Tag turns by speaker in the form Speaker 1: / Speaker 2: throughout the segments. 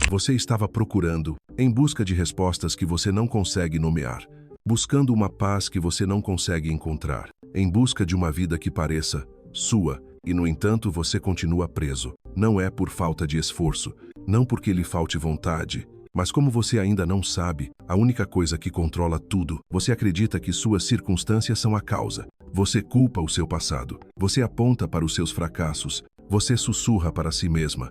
Speaker 1: Você estava procurando, em busca de respostas que você não consegue nomear, buscando uma paz que você não consegue encontrar, em busca de uma vida que pareça sua, e no entanto você continua preso. Não é por falta de esforço, não porque lhe falte vontade, mas como você ainda não sabe, a única coisa que controla tudo, você acredita que suas circunstâncias são a causa. Você culpa o seu passado, você aponta para os seus fracassos, você sussurra para si mesma: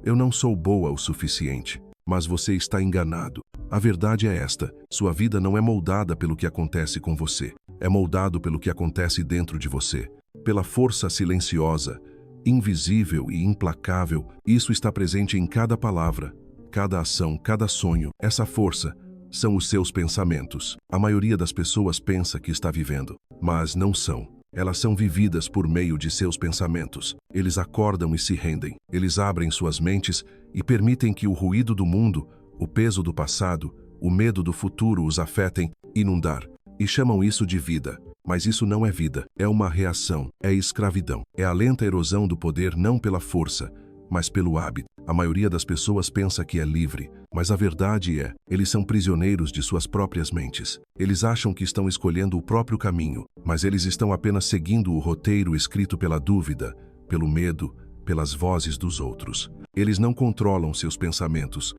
Speaker 1: eu não sou boa o suficiente. Mas você está enganado. A verdade é esta: sua vida não é moldada pelo que acontece com você, é moldado pelo que acontece dentro de você. Pela força silenciosa, invisível e implacável, isso está presente em cada palavra, cada ação, cada sonho. Essa força são os seus pensamentos. A maioria das pessoas pensa que está vivendo, mas não são. Elas são vividas por meio de seus pensamentos. Eles acordam e se rendem. Eles abrem suas mentes e permitem que o ruído do mundo, o peso do passado, o medo do futuro os afetem, inundar. E chamam isso de vida. Mas isso não é vida. É uma reação. É escravidão. É a lenta erosão do poder não pela força, mas pelo hábito. A maioria das pessoas pensa que é livre, mas a verdade é, eles são prisioneiros de suas próprias mentes. Eles acham que estão escolhendo o próprio caminho, mas eles estão apenas seguindo o roteiro escrito pela dúvida, pelo medo, pelas vozes dos outros. Eles não controlam seus pensamentos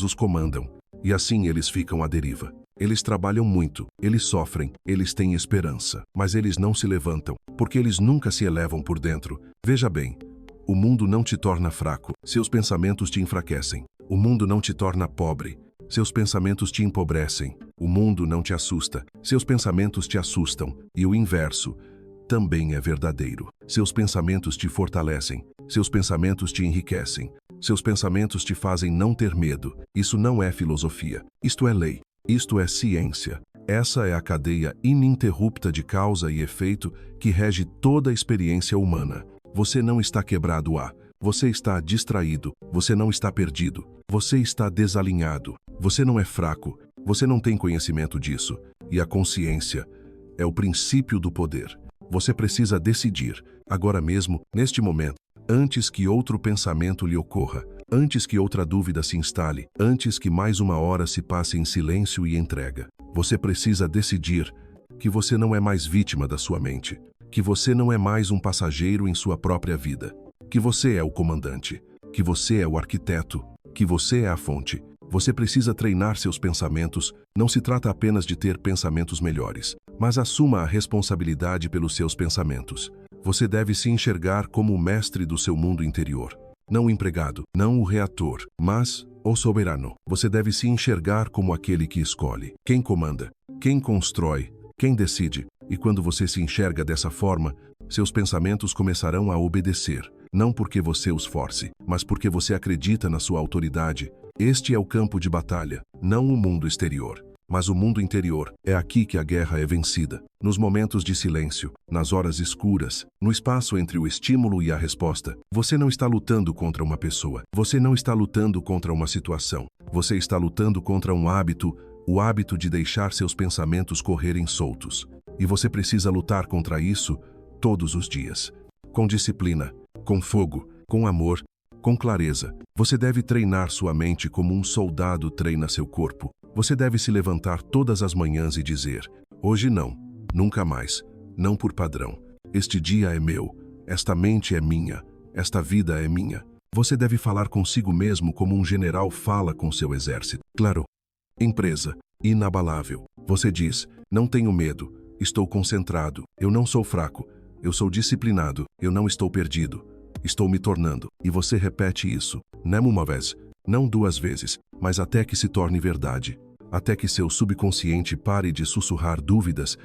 Speaker 1: os comandam, e assim eles ficam à deriva. Eles trabalham muito, eles sofrem, eles têm esperança, mas eles não se levantam, porque eles nunca se elevam por dentro. Veja bem, o mundo não te torna fraco, seus pensamentos te enfraquecem. O mundo não te torna pobre, seus pensamentos te empobrecem. O mundo não te assusta, seus pensamentos te assustam. E o inverso também é verdadeiro. Seus pensamentos te fortalecem, seus pensamentos te enriquecem. Seus pensamentos te fazem não ter medo. Isso não é filosofia, isto é lei, isto é ciência. Essa é a cadeia ininterrupta de causa e efeito que rege toda a experiência humana. Você não está quebrado você está distraído, você não está perdido, você está desalinhado, você não é fraco, você não tem conhecimento disso. E a consciência é o princípio do poder. Você precisa decidir, agora mesmo, neste momento, antes que outro pensamento lhe ocorra, antes que outra dúvida se instale, antes que mais uma hora se passe em silêncio e entrega. Você precisa decidir que você não é mais vítima da sua mente, que você não é mais um passageiro em sua própria vida, que você é o comandante, que você é o arquiteto, que você é a fonte. Você precisa treinar seus pensamentos. Não se trata apenas de ter pensamentos melhores, mas assuma a responsabilidade pelos seus pensamentos. Você deve se enxergar como o mestre do seu mundo interior, não o empregado, não o reator, mas o soberano. Você deve se enxergar como aquele que escolhe, quem comanda, quem constrói, quem decide. E quando você se enxerga dessa forma, seus pensamentos começarão a obedecer, não porque você os force, mas porque você acredita na sua autoridade. Este é o campo de batalha, não o mundo exterior, mas o mundo interior. É aqui que a guerra é vencida, nos momentos de silêncio, nas horas escuras, no espaço entre o estímulo e a resposta. Você não está lutando contra uma pessoa, você não está lutando contra uma situação, você está lutando contra um hábito, o hábito de deixar seus pensamentos correrem soltos. E você precisa lutar contra isso todos os dias, com disciplina, com fogo, com amor, com clareza. Você deve treinar sua mente como um soldado treina seu corpo. Você deve se levantar todas as manhãs e dizer: hoje não, nunca mais, não por padrão. Este dia é meu, esta mente é minha, esta vida é minha. Você deve falar consigo mesmo como um general fala com seu exército. Claro. Empresa, inabalável. Você diz: não tenho medo, estou concentrado, eu não sou fraco, eu sou disciplinado, eu não estou perdido, estou me tornando. E você repete isso, não uma vez, não duas vezes, mas até que se torne verdade. Até que seu subconsciente pare de sussurrar dúvidas,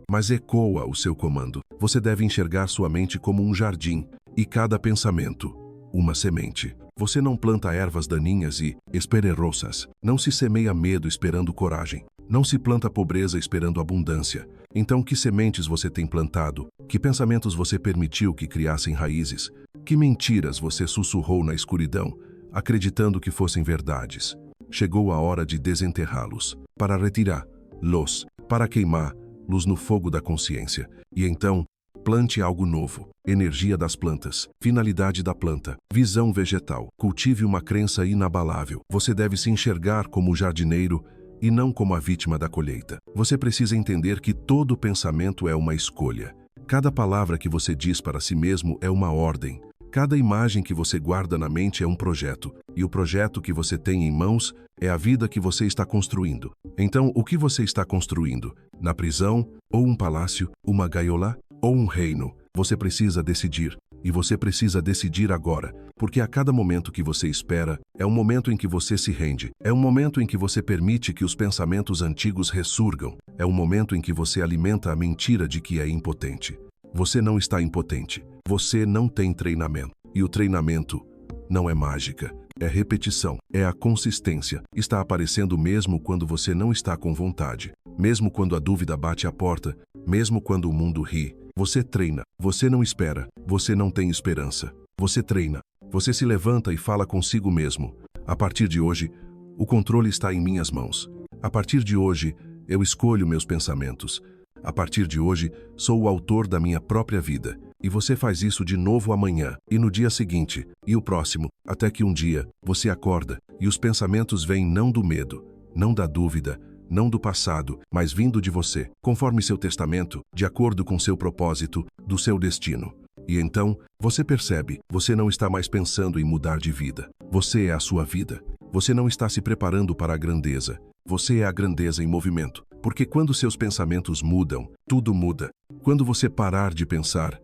Speaker 1: mas ecoa o seu comando. Você deve enxergar sua mente como um jardim, e cada pensamento, uma semente. Você não planta ervas daninhas e espererosas. Não se semeia medo esperando coragem. Não se planta pobreza esperando abundância. Então, que sementes você tem plantado? Que pensamentos você permitiu que criassem raízes? Que mentiras você sussurrou na escuridão, acreditando que fossem verdades? Chegou a hora de desenterrá-los, para retirar-los, para queimá-los no fogo da consciência. E então, Plante algo novo. Energia das plantas. Finalidade da planta. Visão vegetal. Cultive uma crença inabalável. Você deve se enxergar como o jardineiro e não como a vítima da colheita. Você precisa entender que todo pensamento é uma escolha. Cada palavra que você diz para si mesmo é uma ordem. Cada imagem que você guarda na mente é um projeto, e o projeto que você tem em mãos é a vida que você está construindo. Então, o que você está construindo? Na prisão, ou um palácio, uma gaiola, ou um reino? Você precisa decidir, e você precisa decidir agora, porque a cada momento que você espera, é um momento em que você se rende, é um momento em que você permite que os pensamentos antigos ressurgam, é um momento em que você alimenta a mentira de que é impotente. Você não está impotente. Você não tem treinamento. E o treinamento não é mágica. É repetição. É a consistência. Está aparecendo mesmo quando você não está com vontade. Mesmo quando a dúvida bate à porta. Mesmo quando o mundo ri. Você treina. Você não espera. Você não tem esperança. Você treina. Você se levanta e fala consigo mesmo. A partir de hoje, o controle está em minhas mãos. A partir de hoje, eu escolho meus pensamentos. A partir de hoje, sou o autor da minha própria vida. E você faz isso de novo amanhã, e no dia seguinte, e o próximo, até que um dia, você acorda, e os pensamentos vêm não do medo, não da dúvida, não do passado, mas vindo de você, conforme seu testamento, de acordo com seu propósito, do seu destino. E então, você percebe, você não está mais pensando em mudar de vida. Você é a sua vida. Você não está se preparando para a grandeza. Você é a grandeza em movimento. Porque quando seus pensamentos mudam, tudo muda. Quando você parar de pensar,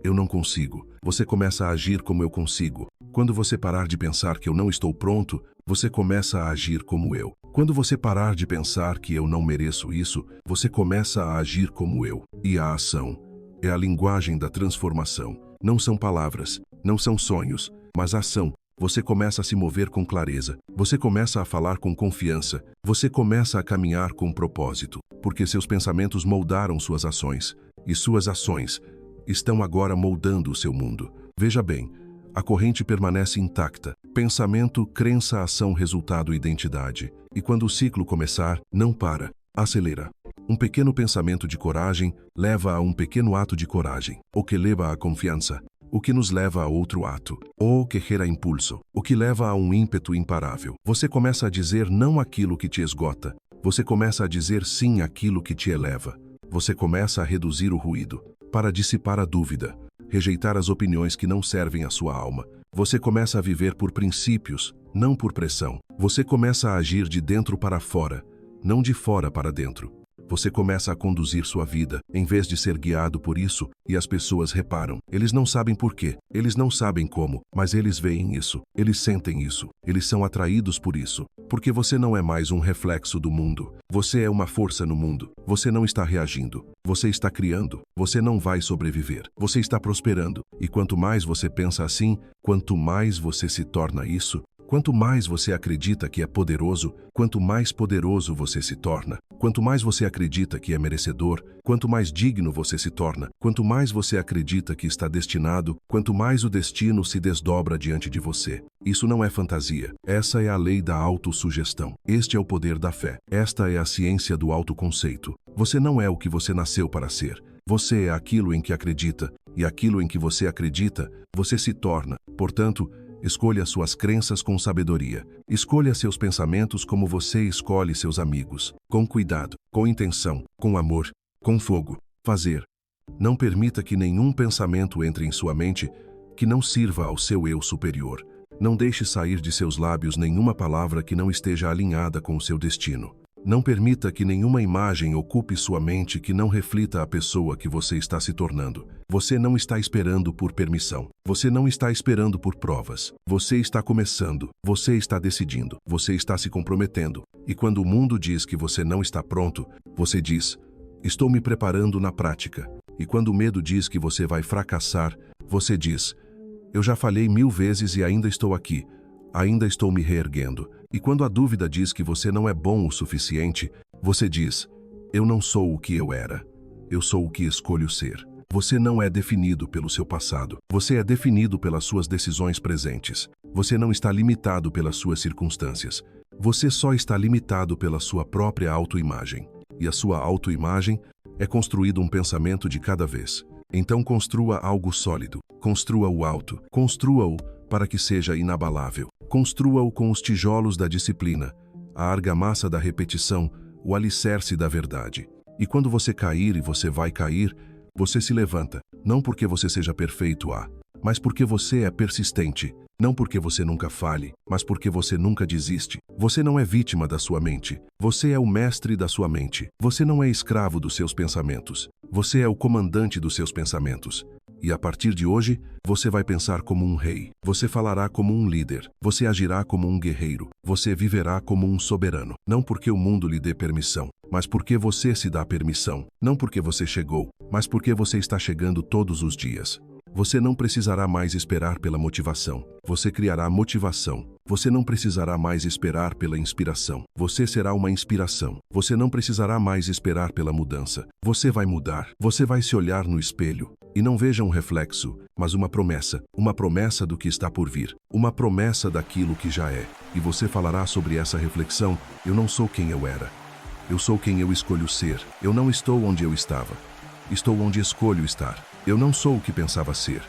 Speaker 1: eu não consigo, você começa a agir como eu consigo. Quando você parar de pensar que eu não estou pronto, você começa a agir como eu. Quando você parar de pensar que eu não mereço isso, você começa a agir como eu. E a ação é a linguagem da transformação. Não são palavras, não são sonhos, mas ação. Você começa a se mover com clareza. Você começa a falar com confiança. Você começa a caminhar com propósito. Porque seus pensamentos moldaram suas ações. E suas ações estão agora moldando o seu mundo. Veja bem, a corrente permanece intacta. Pensamento, crença, ação, resultado, identidade. E quando o ciclo começar, não para, acelera. Um pequeno pensamento de coragem leva a um pequeno ato de coragem, o que leva à confiança, o que nos leva a outro ato, o que gera impulso, o que leva a um ímpeto imparável. Você começa a dizer não àquilo que te esgota. Você começa a dizer sim àquilo que te eleva. Você começa a reduzir o ruído, para dissipar a dúvida, rejeitar as opiniões que não servem à sua alma. Você começa a viver por princípios, não por pressão. Você começa a agir de dentro para fora, não de fora para dentro. Você começa a conduzir sua vida, em vez de ser guiado por isso, e as pessoas reparam. Eles não sabem por quê, eles não sabem como, mas eles veem isso, eles sentem isso, eles são atraídos por isso. Porque você não é mais um reflexo do mundo. Você é uma força no mundo. Você não está reagindo. Você está criando. Você não vai sobreviver. Você está prosperando. E quanto mais você pensa assim, quanto mais você se torna isso, quanto mais você acredita que é poderoso, quanto mais poderoso você se torna. Quanto mais você acredita que é merecedor, quanto mais digno você se torna. Quanto mais você acredita que está destinado, quanto mais o destino se desdobra diante de você. Isso não é fantasia. Essa é a lei da autossugestão. Este é o poder da fé. Esta é a ciência do autoconceito. Você não é o que você nasceu para ser. Você é aquilo em que acredita. E aquilo em que você acredita, você se torna. Portanto, escolha suas crenças com sabedoria. Escolha seus pensamentos como você escolhe seus amigos. Com cuidado, com intenção, com amor, com fogo. Fazer. Não permita que nenhum pensamento entre em sua mente que não sirva ao seu eu superior. Não deixe sair de seus lábios nenhuma palavra que não esteja alinhada com o seu destino. Não permita que nenhuma imagem ocupe sua mente que não reflita a pessoa que você está se tornando. Você não está esperando por permissão. Você não está esperando por provas. Você está começando. Você está decidindo. Você está se comprometendo. E quando o mundo diz que você não está pronto, você diz: estou me preparando na prática. E quando o medo diz que você vai fracassar, você diz: eu já falhei 1000 vezes e ainda estou aqui. Ainda estou me reerguendo. E quando a dúvida diz que você não é bom o suficiente, você diz: eu não sou o que eu era. Eu sou o que escolho ser. Você não é definido pelo seu passado. Você é definido pelas suas decisões presentes. Você não está limitado pelas suas circunstâncias. Você só está limitado pela sua própria autoimagem. E a sua autoimagem é construído um pensamento de cada vez. Então construa algo sólido. Construa-o alto. Construa-o para que seja inabalável. Construa-o com os tijolos da disciplina, a argamassa da repetição, o alicerce da verdade. E quando você cair, e você vai cair, você se levanta, não porque você seja perfeito, mas porque você é persistente. Não porque você nunca falhe, mas porque você nunca desiste. Você não é vítima da sua mente. Você é o mestre da sua mente. Você não é escravo dos seus pensamentos. Você é o comandante dos seus pensamentos. E a partir de hoje, você vai pensar como um rei. Você falará como um líder. Você agirá como um guerreiro. Você viverá como um soberano. Não porque o mundo lhe dê permissão, mas porque você se dá permissão. Não porque você chegou, mas porque você está chegando todos os dias. Você não precisará mais esperar pela motivação. Você criará motivação. Você não precisará mais esperar pela inspiração. Você será uma inspiração. Você não precisará mais esperar pela mudança. Você vai mudar. Você vai se olhar no espelho e não veja um reflexo, mas uma promessa do que está por vir, uma promessa daquilo que já é. E você falará sobre essa reflexão: eu não sou quem eu era. Eu sou quem eu escolho ser. Eu não estou onde eu estava. Estou onde escolho estar. Eu não sou o que pensava ser.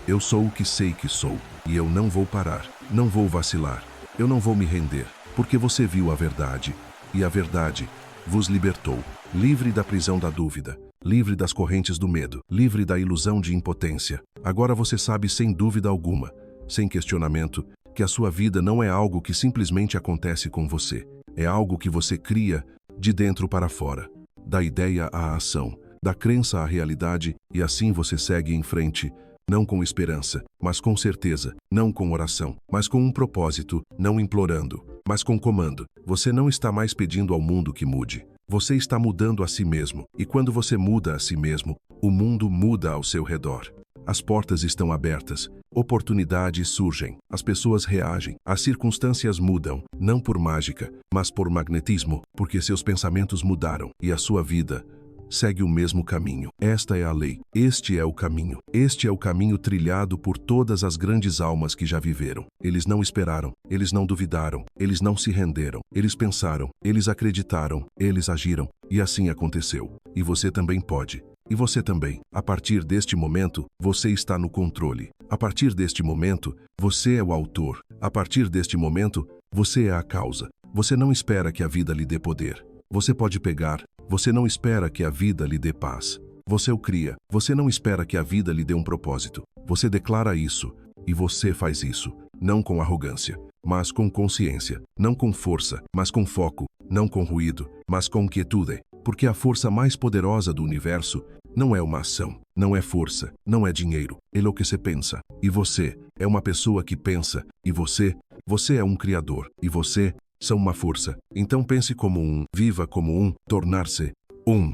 Speaker 1: Eu sou o que sei que sou. E eu não vou parar. Não vou vacilar. Eu não vou me render. Porque você viu a verdade. E a verdade vos libertou. Livre da prisão da dúvida. Livre das correntes do medo. Livre da ilusão de impotência. Agora você sabe sem dúvida alguma, sem questionamento, que a sua vida não é algo que simplesmente acontece com você. É algo que você cria de dentro para fora. Da ideia à ação. Da crença à realidade, e assim você segue em frente, não com esperança, mas com certeza, não com oração, mas com um propósito, não implorando, mas com comando. Você não está mais pedindo ao mundo que mude. Você está mudando a si mesmo, e quando você muda a si mesmo, o mundo muda ao seu redor. As portas estão abertas, oportunidades surgem, as pessoas reagem, as circunstâncias mudam, não por mágica, mas por magnetismo, porque seus pensamentos mudaram, e a sua vida segue o mesmo caminho. Esta é a lei. Este é o caminho. Este é o caminho trilhado por todas as grandes almas que já viveram. Eles não esperaram. Eles não duvidaram. Eles não se renderam. Eles pensaram. Eles acreditaram. Eles agiram. E assim aconteceu. E você também pode. E você também. A partir deste momento, você está no controle. A partir deste momento, você é o autor. A partir deste momento, você é a causa. Você não espera que a vida lhe dê poder. Você pode pegar. Você não espera que a vida lhe dê paz. Você o cria. Você não espera que a vida lhe dê um propósito. Você declara isso. E você faz isso. Não com arrogância, mas com consciência. Não com força, mas com foco. Não com ruído, mas com quietude. Porque a força mais poderosa do universo não é uma ação. Não é força. Não é dinheiro. É o que você pensa. E você é uma pessoa que pensa. E você é um criador. E você são uma força. Então pense como um, viva como um, tornar-se um.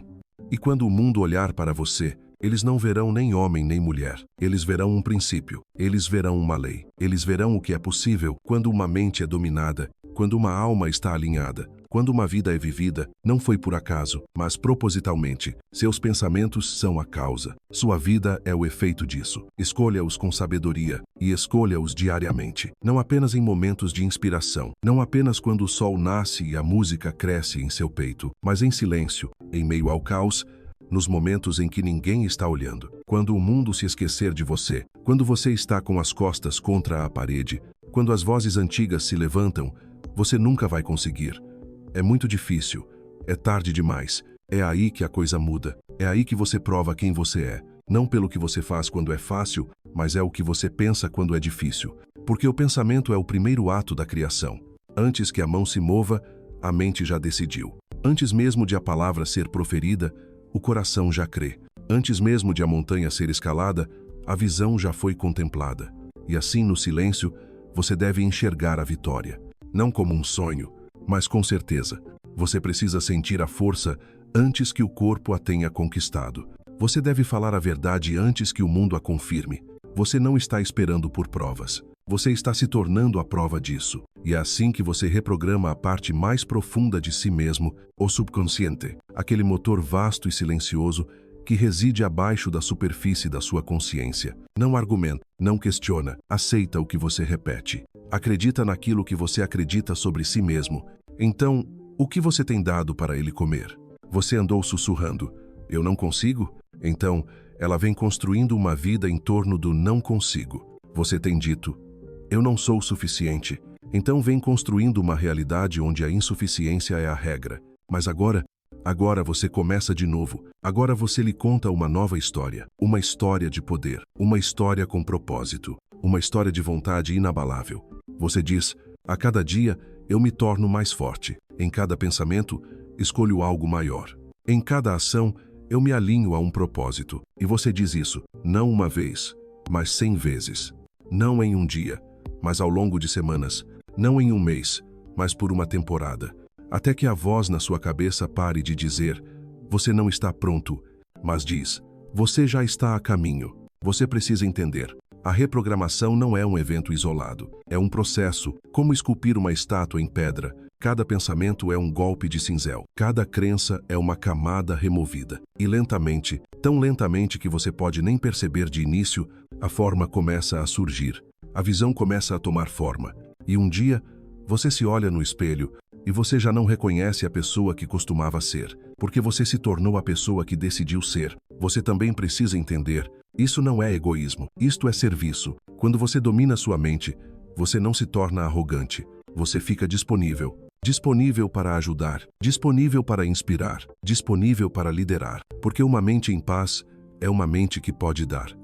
Speaker 1: E quando o mundo olhar para você, eles não verão nem homem nem mulher. Eles verão um princípio. Eles verão uma lei. Eles verão o que é possível quando uma mente é dominada, quando uma alma está alinhada. Quando uma vida é vivida, não foi por acaso, mas propositalmente. Seus pensamentos são a causa. Sua vida é o efeito disso. Escolha-os com sabedoria e escolha-os diariamente. Não apenas em momentos de inspiração, não apenas quando o sol nasce e a música cresce em seu peito, mas em silêncio, em meio ao caos, nos momentos em que ninguém está olhando. Quando o mundo se esquecer de você, quando você está com as costas contra a parede, quando as vozes antigas se levantam, você nunca vai conseguir. É muito difícil. É tarde demais. É aí que a coisa muda. É aí que você prova quem você é. Não pelo que você faz quando é fácil, mas é o que você pensa quando é difícil. Porque o pensamento é o primeiro ato da criação. Antes que a mão se mova, a mente já decidiu. Antes mesmo de a palavra ser proferida, o coração já crê. Antes mesmo de a montanha ser escalada, a visão já foi contemplada. E assim, no silêncio, você deve enxergar a vitória. Não como um sonho, mas com certeza. Você precisa sentir a força antes que o corpo a tenha conquistado. Você deve falar a verdade antes que o mundo a confirme. Você não está esperando por provas. Você está se tornando a prova disso. E é assim que você reprograma a parte mais profunda de si mesmo, o subconsciente, aquele motor vasto e silencioso que reside abaixo da superfície da sua consciência. Não argumenta, não questiona, aceita o que você repete. Acredita naquilo que você acredita sobre si mesmo. Então, o que você tem dado para ele comer? Você andou sussurrando: eu não consigo? Então, ela vem construindo uma vida em torno do não consigo. Você tem dito, eu não sou o suficiente. Então vem construindo uma realidade onde a insuficiência é a regra. Mas agora você começa de novo. Agora você lhe conta uma nova história. Uma história de poder. Uma história com propósito. Uma história de vontade inabalável. Você diz, a cada dia eu me torno mais forte. Em cada pensamento, escolho algo maior. Em cada ação, eu me alinho a um propósito. E você diz isso, não uma vez, mas 100 vezes. Não em um dia, mas ao longo de semanas. Não em um mês, mas por uma temporada. Até que a voz na sua cabeça pare de dizer, você não está pronto, mas diz, você já está a caminho. Você precisa entender. A reprogramação não é um evento isolado. É um processo, como esculpir uma estátua em pedra. Cada pensamento é um golpe de cinzel. Cada crença é uma camada removida. E lentamente, tão lentamente que você pode nem perceber de início, a forma começa a surgir. A visão começa a tomar forma. E um dia, você se olha no espelho e você já não reconhece a pessoa que costumava ser, porque você se tornou a pessoa que decidiu ser. Você também precisa entender, isso não é egoísmo, isto é serviço. Quando você domina sua mente, você não se torna arrogante, você fica disponível. Disponível para ajudar, disponível para inspirar, disponível para liderar. Porque uma mente em paz é uma mente que pode dar.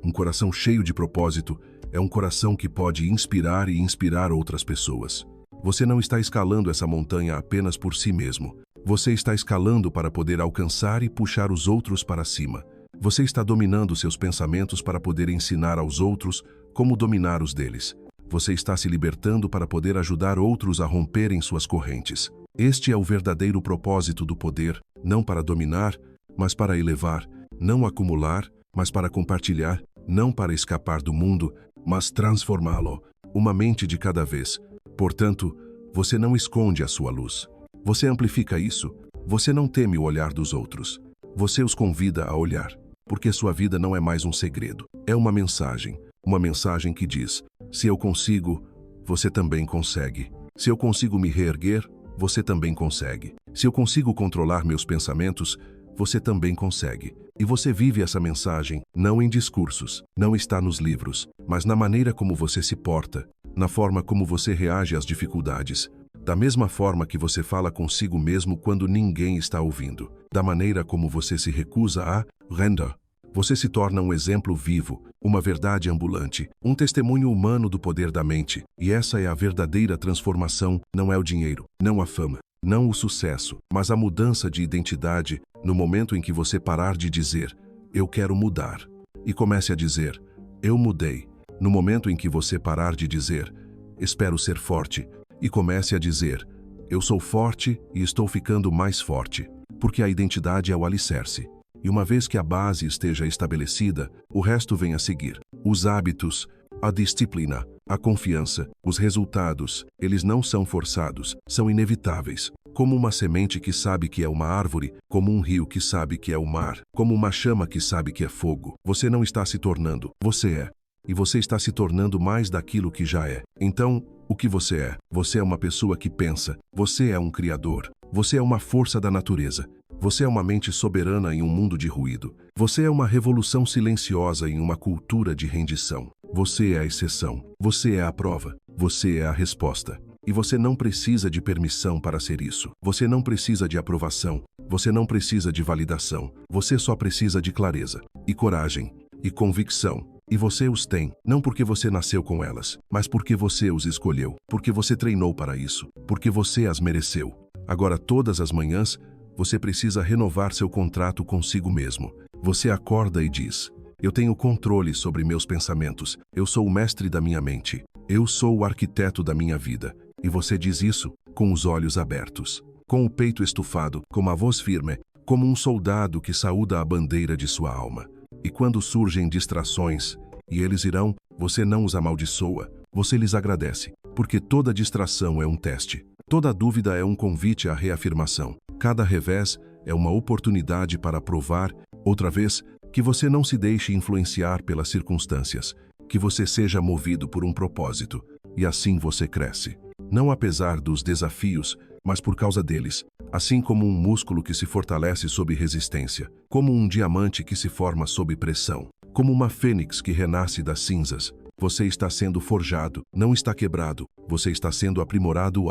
Speaker 1: Um coração cheio de propósito é um coração que pode inspirar e inspirar outras pessoas. Você não está escalando essa montanha apenas por si mesmo. Você está escalando para poder alcançar e puxar os outros para cima. Você está dominando seus pensamentos para poder ensinar aos outros como dominar os deles. Você está se libertando para poder ajudar outros a romperem suas correntes. Este é o verdadeiro propósito do poder, não para dominar, mas para elevar, não acumular, mas para compartilhar, não para escapar do mundo, mas transformá-lo, uma mente de cada vez. Portanto, você não esconde a sua luz. Você amplifica isso. Você não teme o olhar dos outros. Você os convida a olhar, porque sua vida não é mais um segredo. É uma mensagem que diz, se eu consigo, você também consegue. Se eu consigo me reerguer, você também consegue. Se eu consigo controlar meus pensamentos, você também consegue. E você vive essa mensagem, não em discursos, não está nos livros, mas na maneira como você se porta, na forma como você reage às dificuldades, da mesma forma que você fala consigo mesmo quando ninguém está ouvindo, da maneira como você se recusa a render. Você se torna um exemplo vivo, uma verdade ambulante, um testemunho humano do poder da mente. E essa é a verdadeira transformação, não é o dinheiro, não a fama, não o sucesso, mas a mudança de identidade no momento em que você parar de dizer, eu quero mudar, e comece a dizer, eu mudei. No momento em que você parar de dizer, espero ser forte, e comece a dizer, eu sou forte e estou ficando mais forte, porque a identidade é o alicerce. E uma vez que a base esteja estabelecida, o resto vem a seguir. Os hábitos, a disciplina, a confiança, os resultados, eles não são forçados, são inevitáveis. Como uma semente que sabe que é uma árvore, como um rio que sabe que é o mar, como uma chama que sabe que é fogo. Você não está se tornando, você é. E você está se tornando mais daquilo que já é. Então, o que você é? Você é uma pessoa que pensa. Você é um criador. Você é uma força da natureza. Você é uma mente soberana em um mundo de ruído. Você é uma revolução silenciosa em uma cultura de rendição. Você é a exceção. Você é a prova. Você é a resposta. E você não precisa de permissão para ser isso. Você não precisa de aprovação. Você não precisa de validação. Você só precisa de clareza, e coragem, e convicção. E você os tem, não porque você nasceu com elas, mas porque você os escolheu, porque você treinou para isso, porque você as mereceu. Agora, todas as manhãs, você precisa renovar seu contrato consigo mesmo. Você acorda e diz, eu tenho controle sobre meus pensamentos, eu sou o mestre da minha mente, eu sou o arquiteto da minha vida. E você diz isso com os olhos abertos, com o peito estufado, com a voz firme, como um soldado que saúda a bandeira de sua alma. E quando surgem distrações, e eles irão, você não os amaldiçoa, você lhes agradece, porque toda distração é um teste, toda dúvida é um convite à reafirmação, cada revés é uma oportunidade para provar, outra vez, que você não se deixe influenciar pelas circunstâncias, que você seja movido por um propósito, e assim você cresce. Não apesar dos desafios, mas por causa deles. Assim como um músculo que se fortalece sob resistência, como um diamante que se forma sob pressão, como uma fênix que renasce das cinzas. Você está sendo forjado, não está quebrado. Você está sendo aprimorado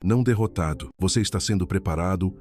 Speaker 1: não derrotado. Você está sendo preparado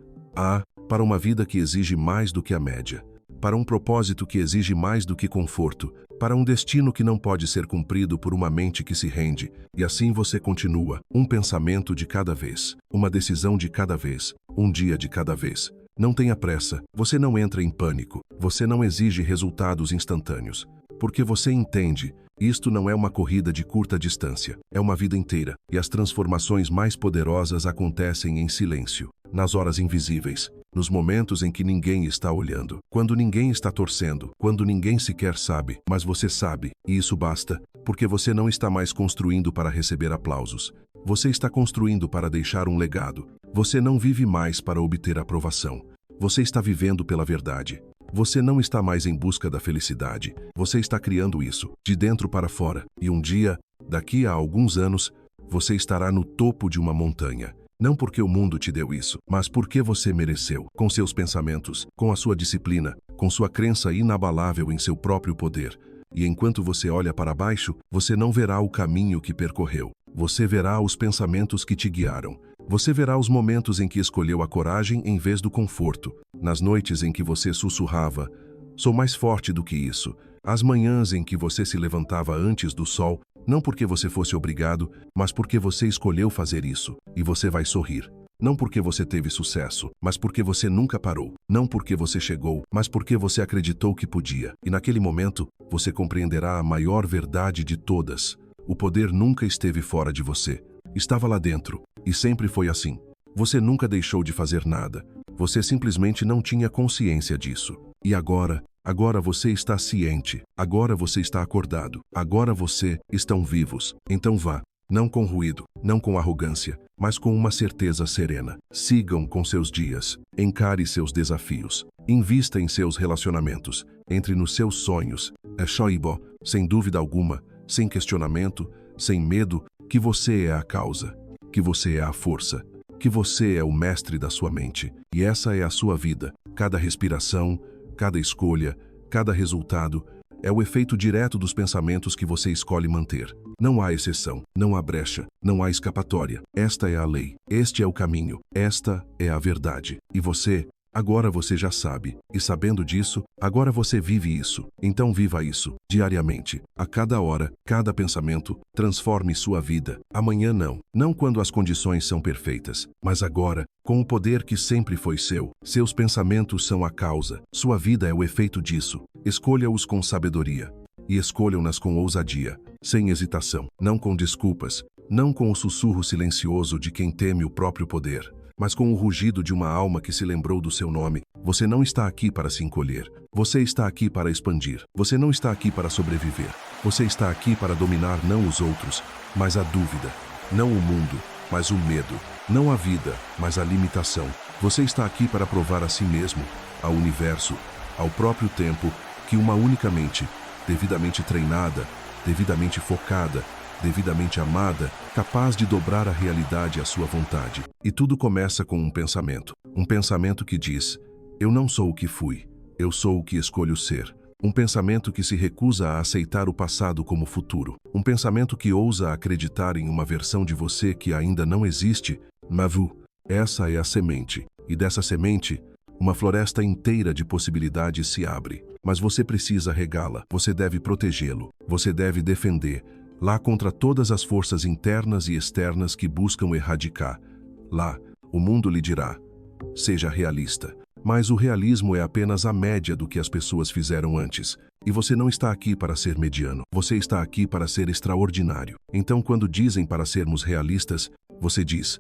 Speaker 1: para uma vida que exige mais do que a média, para um propósito que exige mais do que conforto, para um destino que não pode ser cumprido por uma mente que se rende. E assim você continua, um pensamento de cada vez, uma decisão de cada vez, um dia de cada vez. Não tenha pressa, você não entra em pânico, você não exige resultados instantâneos, porque você entende, isto não é uma corrida de curta distância, é uma vida inteira, e as transformações mais poderosas acontecem em silêncio, nas horas invisíveis, nos momentos em que ninguém está olhando, quando ninguém está torcendo, quando ninguém sequer sabe, mas você sabe, e isso basta, porque você não está mais construindo para receber aplausos. Você está construindo para deixar um legado. Você não vive mais para obter aprovação. Você está vivendo pela verdade. Você não está mais em busca da felicidade. Você está criando isso, de dentro para fora. E um dia, daqui a alguns anos, você estará no topo de uma montanha. Não porque o mundo te deu isso, mas porque você mereceu, com seus pensamentos, com a sua disciplina, com sua crença inabalável em seu próprio poder. E enquanto você olha para baixo, você não verá o caminho que percorreu. Você verá os pensamentos que te guiaram. Você verá os momentos em que escolheu a coragem em vez do conforto. Nas noites em que você sussurrava, sou mais forte do que isso. As manhãs em que você se levantava antes do sol, não porque você fosse obrigado, mas porque você escolheu fazer isso. E você vai sorrir. Não porque você teve sucesso, mas porque você nunca parou. Não porque você chegou, mas porque você acreditou que podia. E naquele momento, você compreenderá a maior verdade de todas. O poder nunca esteve fora de você. Estava lá dentro. E sempre foi assim. Você nunca deixou de fazer nada. Você simplesmente não tinha consciência disso. E agora você está ciente. Agora você está acordado. Agora estão vivos. Então vá. Não com ruído, não com arrogância, mas com uma certeza serena. Sigam com seus dias. Encare seus desafios. Invista em seus relacionamentos. Entre nos seus sonhos. Shoibo, sem dúvida alguma, sem questionamento, sem medo, que você é a causa, que você é a força, que você é o mestre da sua mente. E essa é a sua vida. Cada respiração, cada escolha, cada resultado é o efeito direto dos pensamentos que você escolhe manter. Não há exceção, não há brecha, não há escapatória. Esta é a lei, este é o caminho, esta é a verdade. E agora você já sabe. E sabendo disso, agora você vive isso. Então viva isso, diariamente. A cada hora, cada pensamento, transforme sua vida. Amanhã não. Não quando as condições são perfeitas, mas agora, com o poder que sempre foi seu. Seus pensamentos são a causa. Sua vida é o efeito disso. Escolha-os com sabedoria. E escolham-nas com ousadia, sem hesitação, não com desculpas, não com o sussurro silencioso de quem teme o próprio poder, mas com o rugido de uma alma que se lembrou do seu nome. Você não está aqui para se encolher. Você está aqui para expandir. Você não está aqui para sobreviver. Você está aqui para dominar não os outros, mas a dúvida. Não o mundo, mas o medo. Não a vida, mas a limitação. Você está aqui para provar a si mesmo, ao universo, ao próprio tempo, que uma única mente, devidamente treinada, devidamente focada, devidamente amada, capaz de dobrar a realidade à sua vontade. E tudo começa com um pensamento que diz, eu não sou o que fui, eu sou o que escolho ser. Um pensamento que se recusa a aceitar o passado como futuro. Um pensamento que ousa acreditar em uma versão de você que ainda não existe. Mavu, essa é a semente. E dessa semente, uma floresta inteira de possibilidades se abre. Mas você precisa regá-la, você deve protegê-lo, você deve defender, lá contra todas as forças internas e externas que buscam erradicar. Lá, o mundo lhe dirá, seja realista. Mas o realismo é apenas a média do que as pessoas fizeram antes. E você não está aqui para ser mediano, você está aqui para ser extraordinário. Então, quando dizem para sermos realistas, você diz,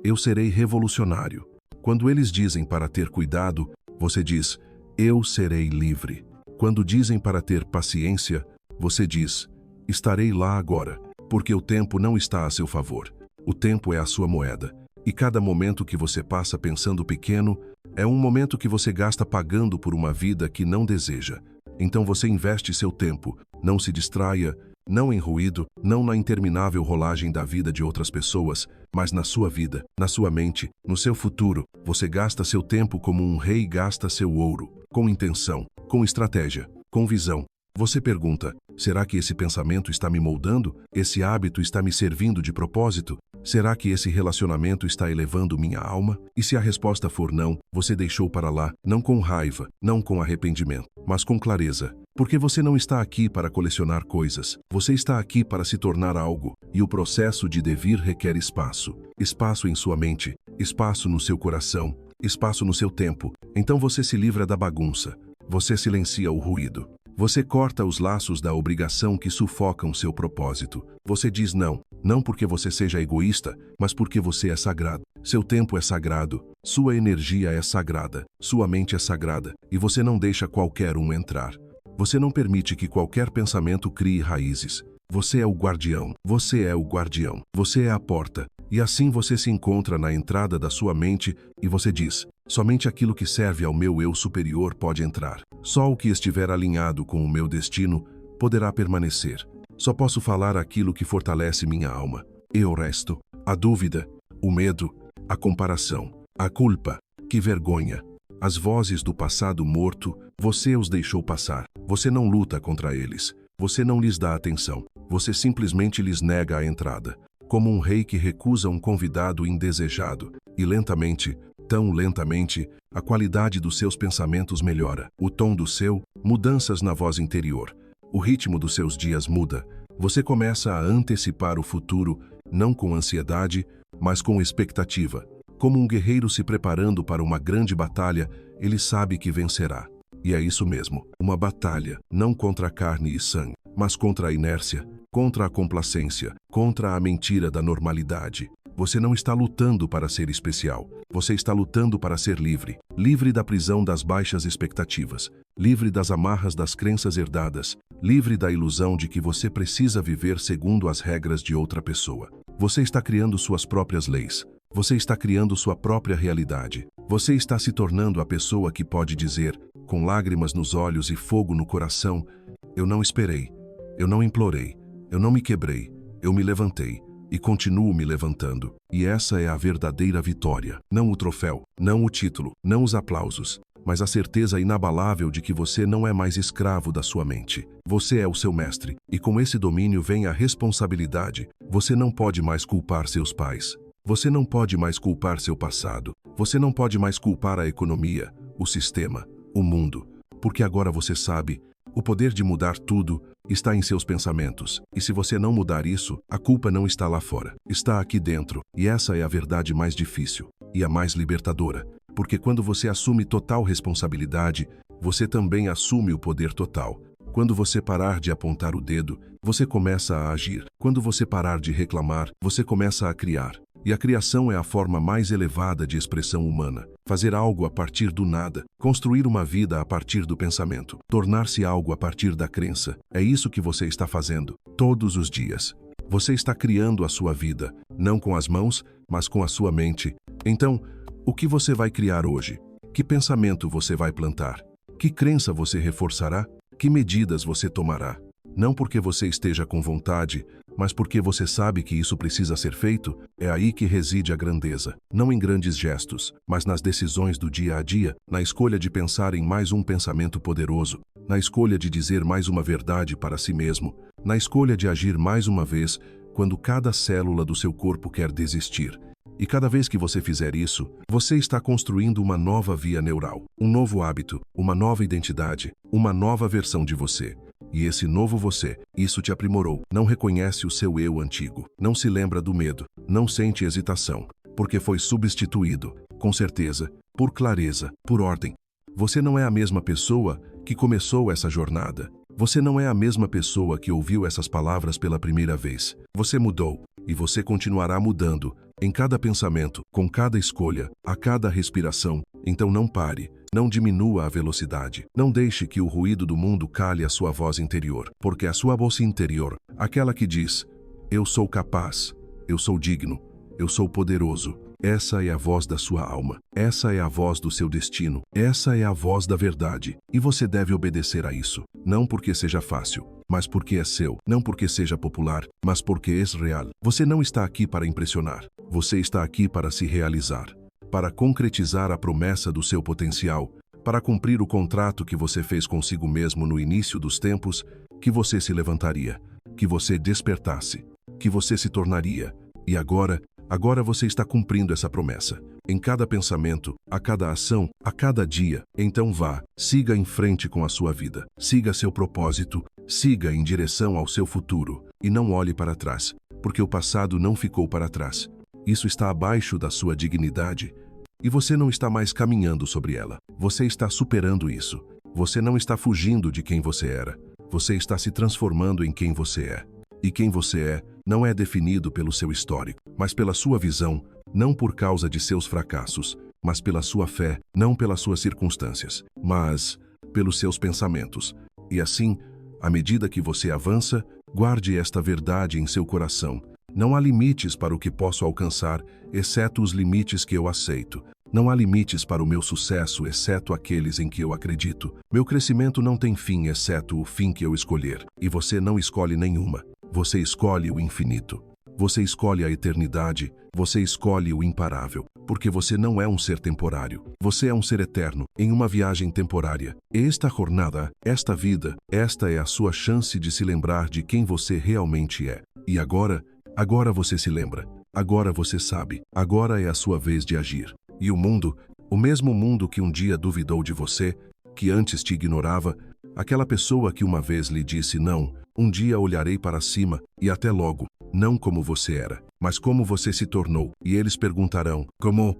Speaker 1: eu serei revolucionário. Quando eles dizem para ter cuidado, você diz, eu serei livre. Quando dizem para ter paciência, você diz, estarei lá agora, porque o tempo não está a seu favor. O tempo é a sua moeda. E cada momento que você passa pensando pequeno, é um momento que você gasta pagando por uma vida que não deseja. Então você investe seu tempo, não se distraia, não em ruído, não na interminável rolagem da vida de outras pessoas, mas na sua vida, na sua mente, no seu futuro. Você gasta seu tempo como um rei gasta seu ouro, com intenção, com estratégia, com visão. Você pergunta: será que esse pensamento está me moldando? Esse hábito está me servindo de propósito? Será que esse relacionamento está elevando minha alma? E se a resposta for não, você deixou para lá, não com raiva, não com arrependimento, mas com clareza. Porque você não está aqui para colecionar coisas. Você está aqui para se tornar algo. E o processo de devir requer espaço. Espaço em sua mente, espaço no seu coração, espaço no seu tempo. Então você se livra da bagunça. Você silencia o ruído. Você corta os laços da obrigação que sufocam seu propósito. Você diz não, não porque você seja egoísta, mas porque você é sagrado. Seu tempo é sagrado, sua energia é sagrada, sua mente é sagrada, e você não deixa qualquer um entrar. Você não permite que qualquer pensamento crie raízes. Você é o guardião, você é o guardião, você é a porta. E assim você se encontra na entrada da sua mente e você diz: somente aquilo que serve ao meu eu superior pode entrar. Só o que estiver alinhado com o meu destino poderá permanecer. Só posso falar aquilo que fortalece minha alma. E o resto, a dúvida, o medo, a comparação, a culpa, que vergonha. As vozes do passado morto, você os deixou passar. Você não luta contra eles. Você não lhes dá atenção. Você simplesmente lhes nega a entrada. Como um rei que recusa um convidado indesejado. E lentamente, tão lentamente, a qualidade dos seus pensamentos melhora. O tom do seu, mudanças na voz interior. O ritmo dos seus dias muda. Você começa a antecipar o futuro, não com ansiedade, mas com expectativa. Como um guerreiro se preparando para uma grande batalha, ele sabe que vencerá. E é isso mesmo, uma batalha, não contra a carne e sangue, mas contra a inércia, contra a complacência, contra a mentira da normalidade. Você não está lutando para ser especial, você está lutando para ser livre. Livre da prisão das baixas expectativas, livre das amarras das crenças herdadas, livre da ilusão de que você precisa viver segundo as regras de outra pessoa. Você está criando suas próprias leis. Você está criando sua própria realidade. Você está se tornando a pessoa que pode dizer, com lágrimas nos olhos e fogo no coração: eu não esperei, eu não implorei, eu não me quebrei, eu me levantei e continuo me levantando. E essa é a verdadeira vitória. Não o troféu, não o título, não os aplausos, mas a certeza inabalável de que você não é mais escravo da sua mente. Você é o seu mestre, e com esse domínio vem a responsabilidade. Você não pode mais culpar seus pais. Você não pode mais culpar seu passado. Você não pode mais culpar a economia, o sistema, o mundo. Porque agora você sabe, o poder de mudar tudo está em seus pensamentos. E se você não mudar isso, a culpa não está lá fora. Está aqui dentro. E essa é a verdade mais difícil e a mais libertadora. Porque quando você assume total responsabilidade, você também assume o poder total. Quando você parar de apontar o dedo, você começa a agir. Quando você parar de reclamar, você começa a criar. E a criação é a forma mais elevada de expressão humana. Fazer algo a partir do nada, construir uma vida a partir do pensamento, tornar-se algo a partir da crença. É isso que você está fazendo, todos os dias. Você está criando a sua vida, não com as mãos, mas com a sua mente. Então, o que você vai criar hoje? Que pensamento você vai plantar? Que crença você reforçará? Que medidas você tomará? Não porque você esteja com vontade, mas porque você sabe que isso precisa ser feito. É aí que reside a grandeza. Não em grandes gestos, mas nas decisões do dia a dia, na escolha de pensar em mais um pensamento poderoso, na escolha de dizer mais uma verdade para si mesmo, na escolha de agir mais uma vez quando cada célula do seu corpo quer desistir. E cada vez que você fizer isso, você está construindo uma nova via neural, um novo hábito, uma nova identidade, uma nova versão de você. E esse novo você, isso te aprimorou. Não reconhece o seu eu antigo. Não se lembra do medo. Não sente hesitação. Porque foi substituído, com certeza, por clareza, por ordem. Você não é a mesma pessoa que começou essa jornada. Você não é a mesma pessoa que ouviu essas palavras pela primeira vez. Você mudou. E você continuará mudando. Em cada pensamento, com cada escolha, a cada respiração. Então não pare. Não diminua a velocidade. Não deixe que o ruído do mundo cale a sua voz interior, porque a sua voz interior, aquela que diz: eu sou capaz, eu sou digno, eu sou poderoso, Essa é a voz da sua alma. Essa é a voz do seu destino. Essa é a voz da verdade. E você deve obedecer a isso. Não porque seja fácil, mas porque é seu. Não porque seja popular, mas porque é real. Você não está aqui para impressionar. Você está aqui para se realizar, para concretizar a promessa do seu potencial, para cumprir o contrato que você fez consigo mesmo no início dos tempos, que você se levantaria, que você despertasse, que você se tornaria. E agora você está cumprindo essa promessa. Em cada pensamento, a cada ação, a cada dia. Então vá, siga em frente com a sua vida. Siga seu propósito, siga em direção ao seu futuro. E não olhe para trás, porque o passado não ficou para trás. Isso está abaixo da sua dignidade. E você não está mais caminhando sobre ela. Você está superando isso. Você não está fugindo de quem você era. Você está se transformando em quem você é. E quem você é não é definido pelo seu histórico, mas pela sua visão, não por causa de seus fracassos, mas pela sua fé, não pelas suas circunstâncias, mas pelos seus pensamentos. E assim, à medida que você avança, guarde esta verdade em seu coração. Não há limites para o que posso alcançar, exceto os limites que eu aceito. Não há limites para o meu sucesso, exceto aqueles em que eu acredito. Meu crescimento não tem fim, exceto o fim que eu escolher. E você não escolhe nenhuma. Você escolhe o infinito. Você escolhe a eternidade. Você escolhe o imparável. Porque você não é um ser temporário. Você é um ser eterno, em uma viagem temporária. Esta jornada, esta vida, esta é a sua chance de se lembrar de quem você realmente é. E agora você se lembra. Agora você sabe. Agora é a sua vez de agir. E o mundo, o mesmo mundo que um dia duvidou de você, que antes te ignorava, aquela pessoa que uma vez lhe disse não, um dia olharei para cima e até logo, não como você era, mas como você se tornou. E eles perguntarão, como?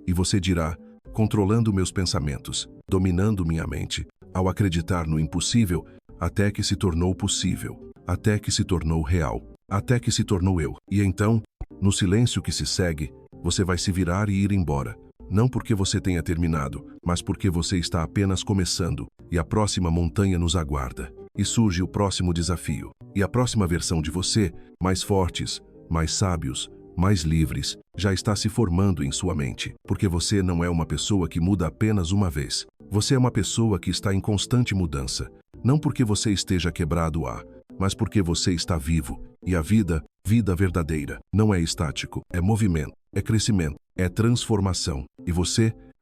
Speaker 1: E você dirá, controlando meus pensamentos, dominando minha mente, ao acreditar no impossível, até que se tornou possível, até que se tornou real, até que se tornou eu. E então, no silêncio que se segue, você vai se virar e ir embora. Não porque você tenha terminado, mas porque você está apenas começando. E a próxima montanha nos aguarda. E surge o próximo desafio. E a próxima versão de você, mais fortes, mais sábios, mais livres, já está se formando em sua mente. Porque você não é uma pessoa que muda apenas uma vez. Você é uma pessoa que está em constante mudança. Não porque você esteja quebrado mas porque você está vivo. E a vida verdadeira, não é estático, é movimento, é crescimento, é transformação. E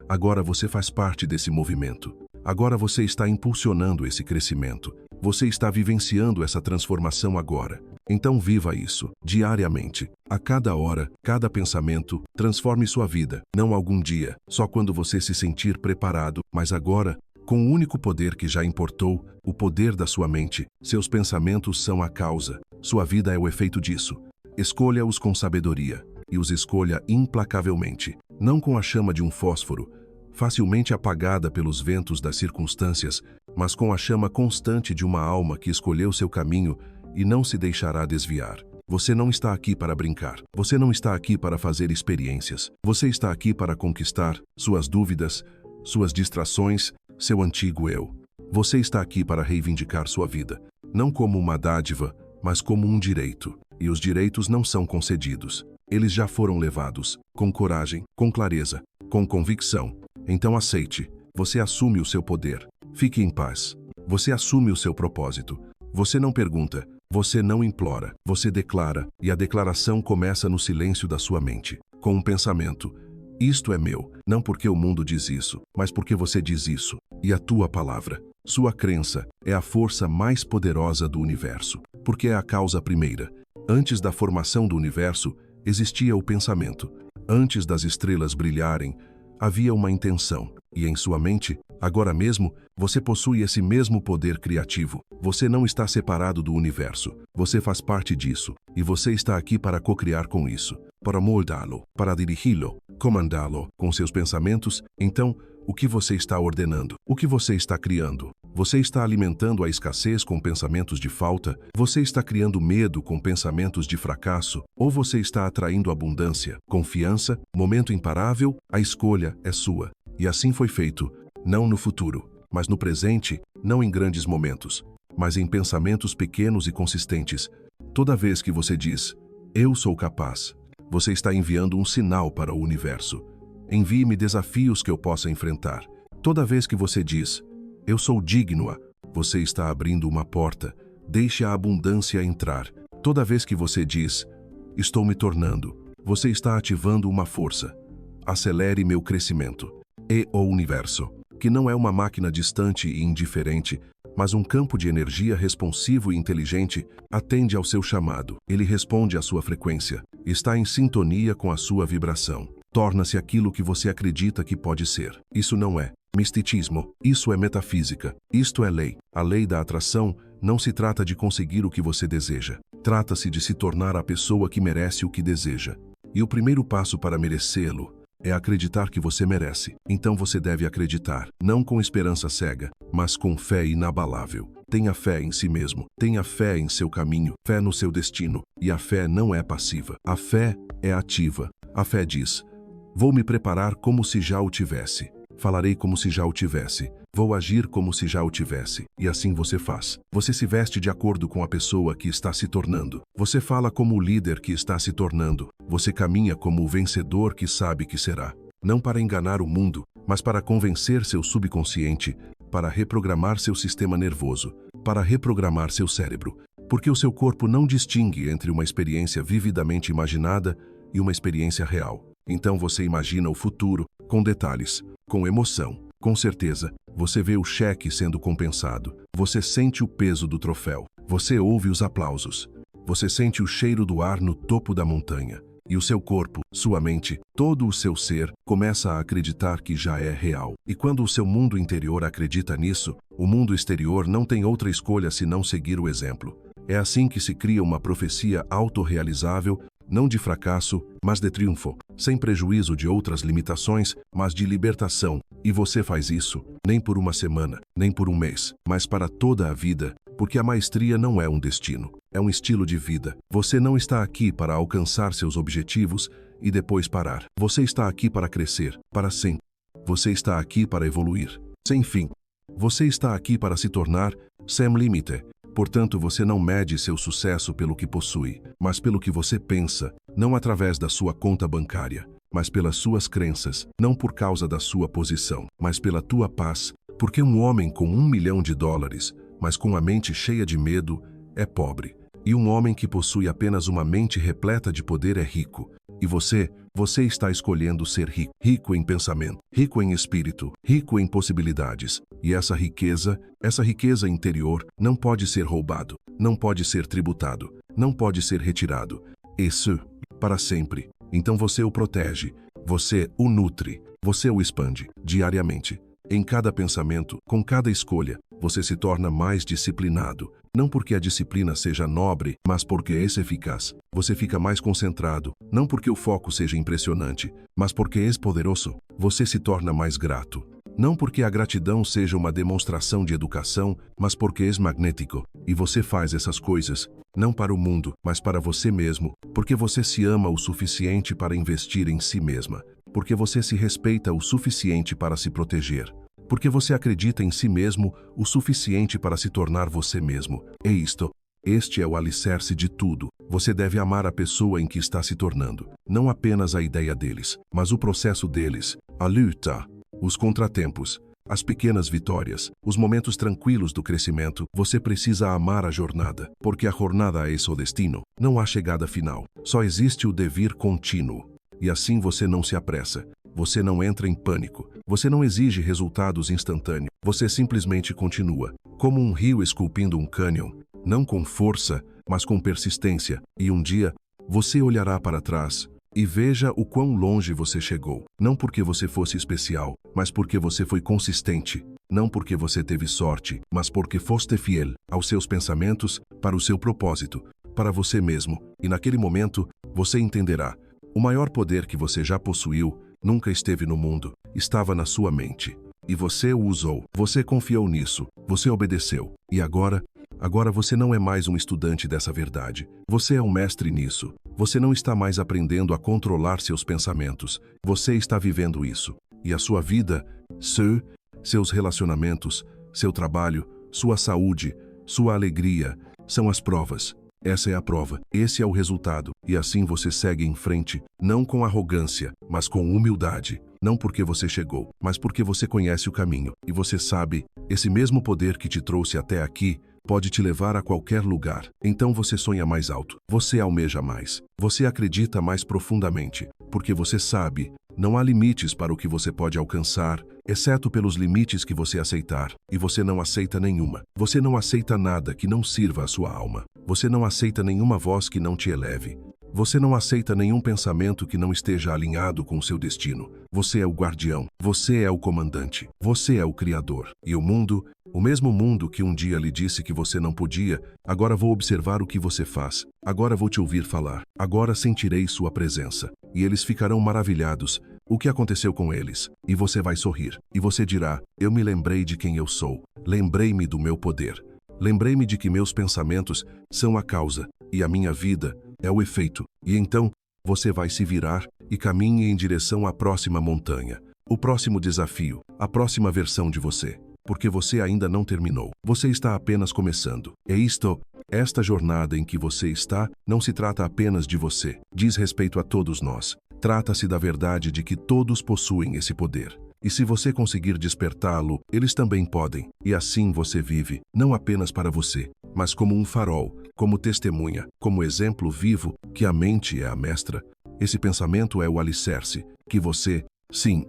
Speaker 1: agora você faz parte desse movimento. Agora você está impulsionando esse crescimento. Você está vivenciando essa transformação agora. Então viva isso, diariamente. A cada hora, cada pensamento, transforme sua vida. Não algum dia, só quando você se sentir preparado, mas agora, com o único poder que já importou, o poder da sua mente. Seus pensamentos são a causa. Sua vida é o efeito disso. Escolha-os com sabedoria. E os escolha implacavelmente. Não com a chama de um fósforo, facilmente apagada pelos ventos das circunstâncias, mas com a chama constante de uma alma que escolheu seu caminho e não se deixará desviar. Você não está aqui para brincar. Você não está aqui para fazer experiências. Você está aqui para conquistar suas dúvidas, suas distrações, seu antigo eu. Você está aqui para reivindicar sua vida, não como uma dádiva, mas como um direito. E os direitos não são concedidos. Eles já foram levados, com coragem, com clareza, com convicção. Então aceite. Você assume o seu poder. Fique em paz. Você assume o seu propósito. Você não pergunta. Você não implora. Você declara. E a declaração começa no silêncio da sua mente, com um pensamento. Isto é meu, não porque o mundo diz isso, mas porque você diz isso. E a tua palavra, sua crença, é a força mais poderosa do universo, porque é a causa primeira. Antes da formação do universo, existia o pensamento. Antes das estrelas brilharem, havia uma intenção. E em sua mente, agora mesmo, você possui esse mesmo poder criativo. Você não está separado do universo. Você faz parte disso. E você está aqui para co-criar com isso, para moldá-lo, para dirigi-lo, comandá-lo com seus pensamentos. Então, o que você está ordenando? O que você está criando? Você está alimentando a escassez com pensamentos de falta? Você está criando medo com pensamentos de fracasso? Ou você está atraindo abundância, confiança, momento imparável? A escolha é sua. E assim foi feito, não no futuro, mas no presente, não em grandes momentos, mas em pensamentos pequenos e consistentes. Toda vez que você diz, eu sou capaz, Você está enviando um sinal para o universo. Envie-me desafios que eu possa enfrentar. Toda vez que você diz, eu sou digno, você está abrindo uma porta. Deixe a abundância entrar. Toda vez que você diz, estou me tornando, você está ativando uma força. Acelere meu crescimento. E o universo, que não é uma máquina distante e indiferente, mas um campo de energia responsivo e inteligente, atende ao seu chamado. Ele responde à sua frequência. Está em sintonia com a sua vibração. Torna-se aquilo que você acredita que pode ser. Isso não é misticismo, isso é metafísica. Isto é lei. A lei da atração não se trata de conseguir o que você deseja. Trata-se de se tornar a pessoa que merece o que deseja. E o primeiro passo para merecê-lo é acreditar que você merece. Então você deve acreditar, não com esperança cega, mas com fé inabalável. Tenha fé em si mesmo, tenha fé em seu caminho, fé no seu destino. E a fé não é passiva, a fé é ativa. A fé diz, vou me preparar como se já o tivesse. Falarei como se já o tivesse. Vou agir como se já o tivesse. E assim você faz. Você se veste de acordo com a pessoa que está se tornando. Você fala como o líder que está se tornando. Você caminha como o vencedor que sabe que será. Não para enganar o mundo, mas para convencer seu subconsciente, para reprogramar seu sistema nervoso, para reprogramar seu cérebro. Porque o seu corpo não distingue entre uma experiência vividamente imaginada e uma experiência real. Então você imagina o futuro, com detalhes, com emoção, com certeza. Você vê o cheque sendo compensado. Você sente o peso do troféu. Você ouve os aplausos. Você sente o cheiro do ar no topo da montanha. E o seu corpo, sua mente, todo o seu ser, começa a acreditar que já é real. E quando o seu mundo interior acredita nisso, o mundo exterior não tem outra escolha senão seguir o exemplo. É assim que se cria uma profecia autorrealizável, não de fracasso, mas de triunfo, sem prejuízo de outras limitações, mas de libertação. E você faz isso, nem por uma semana, nem por um mês, mas para toda a vida, porque a maestria não é um destino, é um estilo de vida. Você não está aqui para alcançar seus objetivos e depois parar. Você está aqui para crescer, para sempre. Você está aqui para evoluir, sem fim. Você está aqui para se tornar sem limite. Portanto, você não mede seu sucesso pelo que possui, mas pelo que você pensa, não através da sua conta bancária, mas pelas suas crenças, não por causa da sua posição, mas pela tua paz, porque um homem com $1 milhão, mas com a mente cheia de medo, é pobre. E um homem que possui apenas uma mente repleta de poder é rico. E você está escolhendo ser rico. Rico em pensamento, rico em espírito, rico em possibilidades. E essa riqueza interior não pode ser roubado, não pode ser tributado, não pode ser retirado. Isso, para sempre. Então você o protege, você o nutre, você o expande, diariamente. Em cada pensamento, com cada escolha, você se torna mais disciplinado. Não porque a disciplina seja nobre, mas porque é eficaz. Você fica mais concentrado, não porque o foco seja impressionante, mas porque é poderoso. Você se torna mais grato. Não porque a gratidão seja uma demonstração de educação, mas porque é magnético. E você faz essas coisas, não para o mundo, mas para você mesmo, porque você se ama o suficiente para investir em si mesma. Porque você se respeita o suficiente para se proteger. Porque você acredita em si mesmo o suficiente para se tornar você mesmo. Este é o alicerce de tudo. Você deve amar a pessoa em que está se tornando. Não apenas a ideia deles, mas o processo deles. A luta, os contratempos, as pequenas vitórias, os momentos tranquilos do crescimento. Você precisa amar a jornada, porque a jornada é o destino. Não há chegada final. Só existe o devir contínuo. E assim você não se apressa. Você não entra em pânico. Você não exige resultados instantâneos. Você simplesmente continua, como um rio esculpindo um cânion, não com força, mas com persistência. E um dia, você olhará para trás e veja o quão longe você chegou. Não porque você fosse especial, mas porque você foi consistente. Não porque você teve sorte, mas porque foste fiel aos seus pensamentos, para o seu propósito, para você mesmo. E naquele momento, você entenderá. O maior poder que você já possuiu nunca esteve no mundo, estava na sua mente. E você o usou, você confiou nisso, você obedeceu. E agora você não é mais um estudante dessa verdade. Você é um mestre nisso. Você não está mais aprendendo a controlar seus pensamentos. Você está vivendo isso. E a sua vida, seus relacionamentos, seu trabalho, sua saúde, sua alegria, são as provas. Essa é a prova, esse é o resultado, e assim você segue em frente, não com arrogância, mas com humildade. Não porque você chegou, mas porque você conhece o caminho, e você sabe, esse mesmo poder que te trouxe até aqui, pode te levar a qualquer lugar. Então você sonha mais alto, você almeja mais, você acredita mais profundamente, porque você sabe, não há limites para o que você pode alcançar, exceto pelos limites que você aceitar, e você não aceita nenhuma. Você não aceita nada que não sirva à sua alma. Você não aceita nenhuma voz que não te eleve. Você não aceita nenhum pensamento que não esteja alinhado com o seu destino. Você é o guardião, você é o comandante, você é o criador. E o mundo, o mesmo mundo que um dia lhe disse que você não podia, agora vou observar o que você faz. Agora vou te ouvir falar. Agora sentirei sua presença. E eles ficarão maravilhados. O que aconteceu com eles? E você vai sorrir. E você dirá, eu me lembrei de quem eu sou. Lembrei-me do meu poder. Lembrei-me de que meus pensamentos são a causa, e a minha vida é o efeito. E então, você vai se virar e caminhe em direção à próxima montanha, o próximo desafio, a próxima versão de você. Porque você ainda não terminou. Você está apenas começando. Esta jornada em que você está, não se trata apenas de você. Diz respeito a todos nós. Trata-se da verdade de que todos possuem esse poder. E se você conseguir despertá-lo, eles também podem. E assim você vive, não apenas para você, mas como um farol, como testemunha, como exemplo vivo, que a mente é a mestra. Esse pensamento é o alicerce, que você, sim,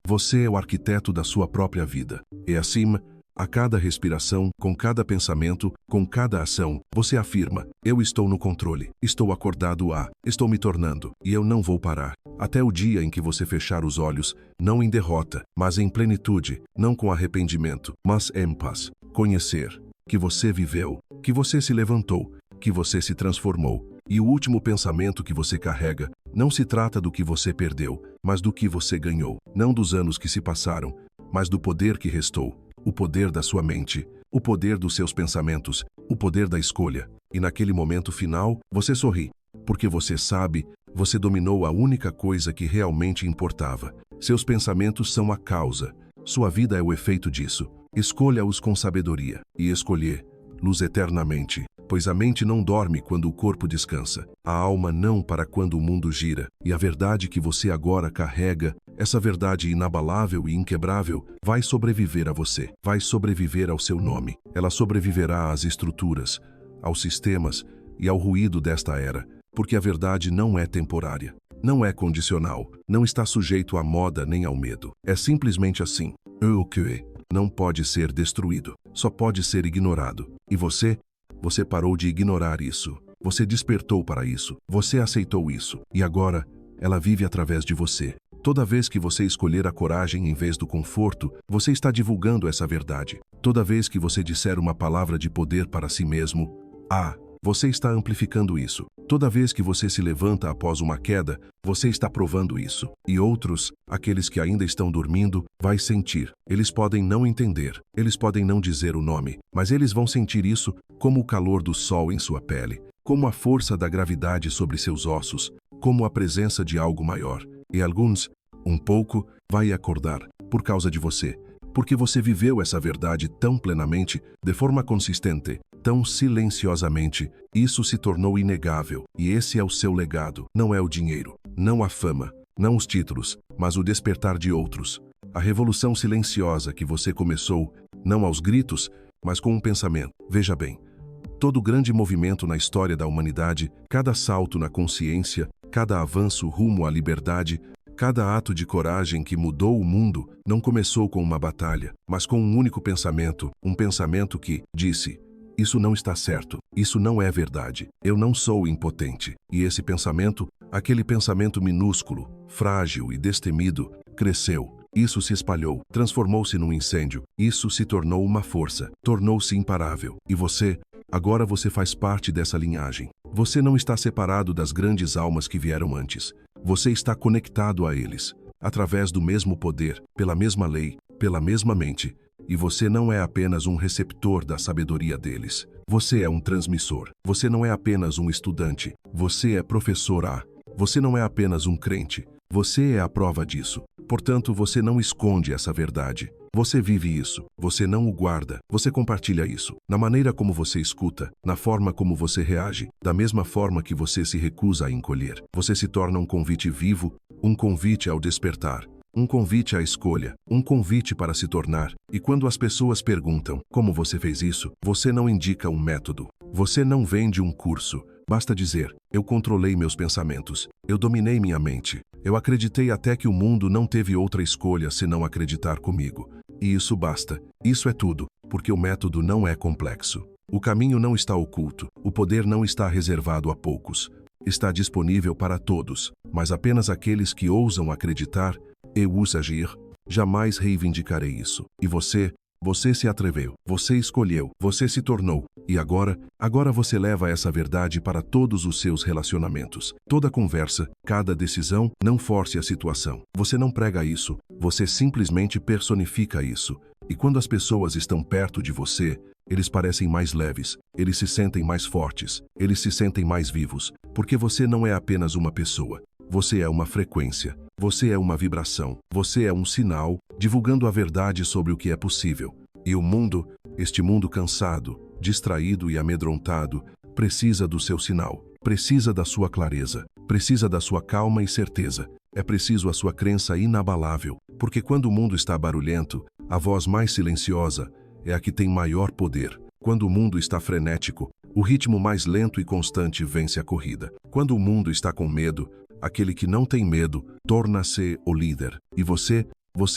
Speaker 1: você é o arquiteto da sua própria vida. E assim, a cada respiração, com cada pensamento, com cada ação, você afirma, eu estou no controle, estou acordado estou me tornando, e eu não vou parar. Até o dia em que você fechar os olhos, não em derrota, mas em plenitude, não com arrependimento, mas em paz. Conhecer que você viveu, que você se levantou, que você se transformou. E o último pensamento que você carrega não se trata do que você perdeu, mas do que você ganhou. Não dos anos que se passaram, mas do poder que restou. O poder da sua mente, o poder dos seus pensamentos, o poder da escolha. E naquele momento final, você sorri, porque você sabe, você dominou a única coisa que realmente importava. Seus pensamentos são a causa. Sua vida é o efeito disso. Escolha-os com sabedoria. E escolher, luz eternamente. Pois a mente não dorme quando o corpo descansa. A alma não para quando o mundo gira. E a verdade que você agora carrega, essa verdade inabalável e inquebrável, vai sobreviver a você. Vai sobreviver ao seu nome. Ela sobreviverá às estruturas, aos sistemas e ao ruído desta era. Porque a verdade não é temporária. Não é condicional. Não está sujeito à moda nem ao medo. É simplesmente assim. O que não pode ser destruído. Só pode ser ignorado. E você parou de ignorar isso. Você despertou para isso. Você aceitou isso. E agora, ela vive através de você. Toda vez que você escolher a coragem em vez do conforto, você está divulgando essa verdade. Toda vez que você disser uma palavra de poder para si mesmo, você está amplificando isso. Toda vez que você se levanta após uma queda, você está provando isso. E outros, aqueles que ainda estão dormindo, vai sentir. Eles podem não entender, eles podem não dizer o nome, mas eles vão sentir isso como o calor do sol em sua pele, como a força da gravidade sobre seus ossos, como a presença de algo maior. E alguns, um pouco, vai acordar por causa de você, porque você viveu essa verdade tão plenamente, de forma consistente, tão silenciosamente, isso se tornou inegável. E esse é o seu legado. Não é o dinheiro, não a fama, não os títulos, mas o despertar de outros. A revolução silenciosa que você começou, não aos gritos, mas com um pensamento. Veja bem, todo grande movimento na história da humanidade, cada salto na consciência, cada avanço rumo à liberdade, cada ato de coragem que mudou o mundo, não começou com uma batalha, mas com um único pensamento, um pensamento que disse: isso não está certo, isso não é verdade, eu não sou impotente. E esse pensamento, aquele pensamento minúsculo, frágil e destemido, cresceu. Isso se espalhou, transformou-se num incêndio. Isso se tornou uma força, tornou-se imparável. E você, agora você faz parte dessa linhagem. Você não está separado das grandes almas que vieram antes. Você está conectado a eles, através do mesmo poder, pela mesma lei, pela mesma mente. E você não é apenas um receptor da sabedoria deles. Você é um transmissor. Você não é apenas um estudante. Você é professor A. Você não é apenas um crente. Você é a prova disso. Portanto, você não esconde essa verdade. Você vive isso, você não o guarda, você compartilha isso, na maneira como você escuta, na forma como você reage, da mesma forma que você se recusa a encolher. Você se torna um convite vivo, um convite ao despertar, um convite à escolha, um convite para se tornar. E quando as pessoas perguntam como você fez isso, você não indica um método, você não vende um curso. Basta dizer, eu controlei meus pensamentos, eu dominei minha mente, eu acreditei até que o mundo não teve outra escolha senão acreditar comigo. E isso basta, isso é tudo, porque o método não é complexo. O caminho não está oculto, o poder não está reservado a poucos. Está disponível para todos, mas apenas aqueles que ousam acreditar e ousam agir. Jamais reivindicarei isso. E você se atreveu, você escolheu, você se tornou. E agora você leva essa verdade para todos os seus relacionamentos. Toda conversa, cada decisão, não force a situação. Você não prega isso, você simplesmente personifica isso. E quando as pessoas estão perto de você, eles parecem mais leves, eles se sentem mais fortes, eles se sentem mais vivos, porque você não é apenas uma pessoa. Você é uma frequência, você é uma vibração, você é um sinal, divulgando a verdade sobre o que é possível. E o mundo, este mundo cansado, distraído e amedrontado, precisa do seu sinal, precisa da sua clareza, precisa da sua calma e certeza. É preciso a sua crença inabalável, porque quando o mundo está barulhento, a voz mais silenciosa é a que tem maior poder. Quando o mundo está frenético, o ritmo mais lento e constante vence a corrida. Quando o mundo está com medo, aquele que não tem medo torna-se o líder. E você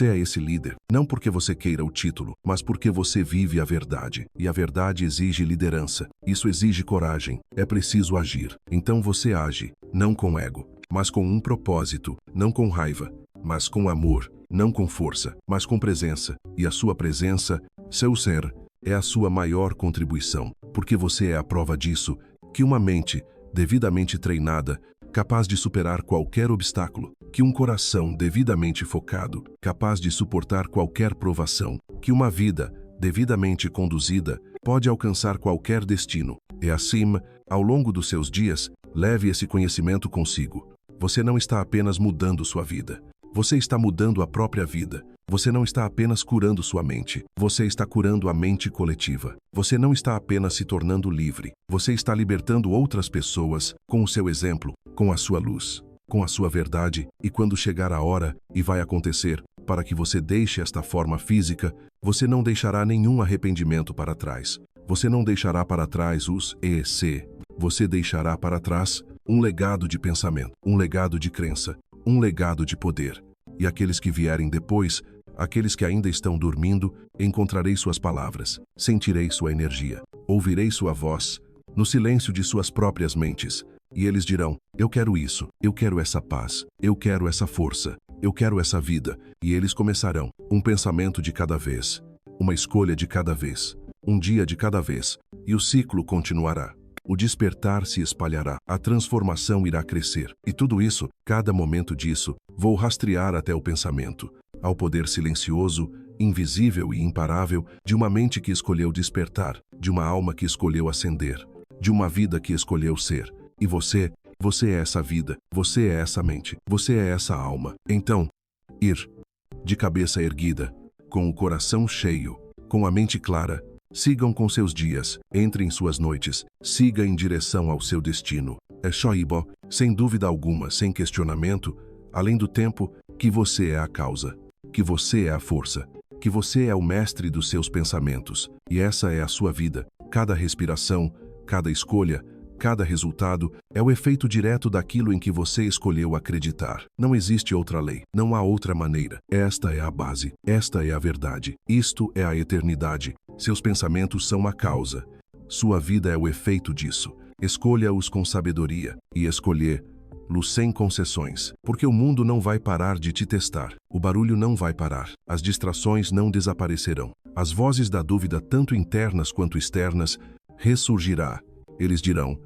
Speaker 1: é esse líder, não porque você queira o título, mas porque você vive a verdade. E a verdade exige liderança. Isso exige coragem. É preciso agir. Então você age, não com ego, mas com um propósito, não com raiva, mas com amor, não com força, mas com presença. E a sua presença, seu ser, é a sua maior contribuição, porque você é a prova disso, que uma mente devidamente treinada, capaz de superar qualquer obstáculo, que um coração devidamente focado, capaz de suportar qualquer provação, que uma vida devidamente conduzida pode alcançar qualquer destino. E assim, ao longo dos seus dias, leve esse conhecimento consigo. Você não está apenas mudando sua vida, você está mudando a própria vida. Você não está apenas curando sua mente, você está curando a mente coletiva. Você não está apenas se tornando livre, você está libertando outras pessoas com o seu exemplo, com a sua luz, com a sua verdade. E quando chegar a hora, e vai acontecer, para que você deixe esta forma física, você não deixará nenhum arrependimento para trás. Você não deixará para trás os EC. Você deixará para trás um legado de pensamento, um legado de crença, um legado de poder. E aqueles que vierem depois, aqueles que ainda estão dormindo, encontrarei suas palavras, sentirei sua energia, ouvirei sua voz, no silêncio de suas próprias mentes, e eles dirão, eu quero isso, eu quero essa paz, eu quero essa força, eu quero essa vida, e eles começarão, um pensamento de cada vez, uma escolha de cada vez, um dia de cada vez, e o ciclo continuará. O despertar se espalhará, a transformação irá crescer. E tudo isso, cada momento disso, vou rastrear até o pensamento, ao poder silencioso, invisível e imparável de uma mente que escolheu despertar, de uma alma que escolheu ascender, de uma vida que escolheu ser. E você é essa vida, você é essa mente, você é essa alma. Então, ir, de cabeça erguida, com o coração cheio, com a mente clara, sigam com seus dias, entre em suas noites, siga em direção ao seu destino. É Shoibo, sem dúvida alguma, sem questionamento, além do tempo, que você é a causa, que você é a força, que você é o mestre dos seus pensamentos, e essa é a sua vida. Cada respiração, cada escolha, cada resultado é o efeito direto daquilo em que você escolheu acreditar. Não existe outra lei, não há outra maneira. Esta é a base, esta é a verdade, isto é a eternidade. Seus pensamentos são a causa. Sua vida é o efeito disso. Escolha-os com sabedoria e escolher-los sem concessões, porque o mundo não vai parar de te testar. O barulho não vai parar. As distrações não desaparecerão. As vozes da dúvida, tanto internas quanto externas, ressurgirá. Eles dirão,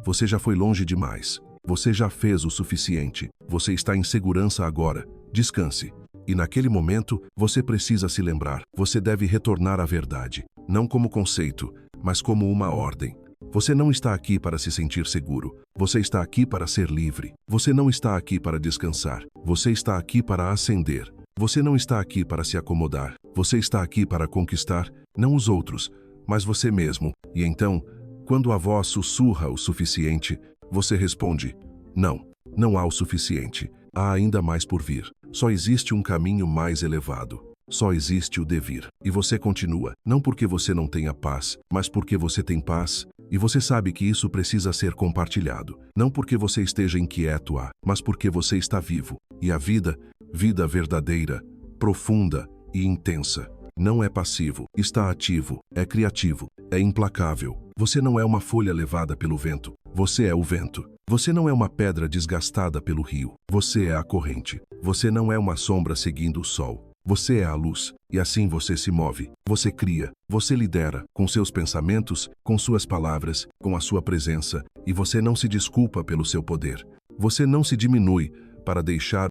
Speaker 1: você já foi longe demais. Você já fez o suficiente. Você está em segurança agora. Descanse. E naquele momento, você precisa se lembrar. Você deve retornar à verdade, não como conceito, mas como uma ordem. Você não está aqui para se sentir seguro. Você está aqui para ser livre. Você não está aqui para descansar. Você está aqui para ascender. Você não está aqui para se acomodar. Você está aqui para conquistar, não os outros, mas você mesmo. E então, quando a voz sussurra o suficiente, você responde: não, não há o suficiente. Há ainda mais por vir. Só existe um caminho mais elevado. Só existe o devir. E você continua, não porque você não tenha paz, mas porque você tem paz, e você sabe que isso precisa ser compartilhado. Não porque você esteja inquieto, mas porque você está vivo. E a vida, vida verdadeira, profunda e intensa, não é passivo, está ativo, é criativo, é implacável. Você não é uma folha levada pelo vento, você é o vento. Você não é uma pedra desgastada pelo rio, você é a corrente. Você não é uma sombra seguindo o sol. Você é a luz, e assim você se move, você cria, você lidera, com seus pensamentos, com suas palavras, com a sua presença, e você não se desculpa pelo seu poder. Você não se diminui para deixar